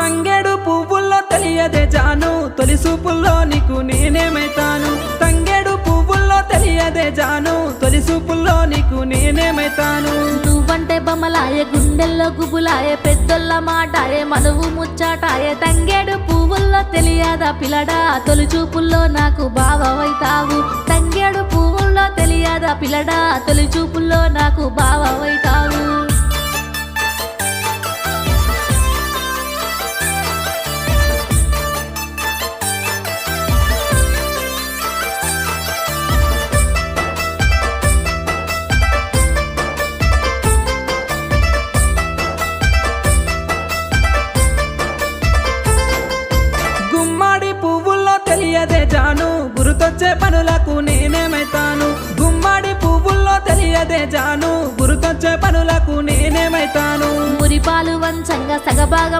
తంగేడు పువ్వుల్లో తెలియదే జాను తొలి చూపుల్లో నీకు నేనేమైతాను తంగేడు పువ్వుల్లో తెలియదే జాను తొలి చూపుల్లో నీకు నేనేమైతాను నువ్వంటే బొమ్మలాయే గుండెల్లో గుబులాయే పెద్దోళ్ళ మాటాయే మనువు ముచ్చాటాయే తంగేడు పువ్వుల్లో తెలియదా పిల్లడా తొలి చూపుల్లో నాకు బావవైతావు తంగేడు పువ్వుల్లో తెలియదా పిల్లడా తొలి చూపుల్లో నాకు బావవైతావు గుమ్మడి పువ్వుల్లో తెలియదే జాను గురుతొచ్చే పనులకు నేనేమైతాను గుమ్మడి పువ్వుల్లో తెలియదే జాను గురుతొచ్చే పనులకు నేనేమైతాను మురిపాలు వంచంగా సగభాగం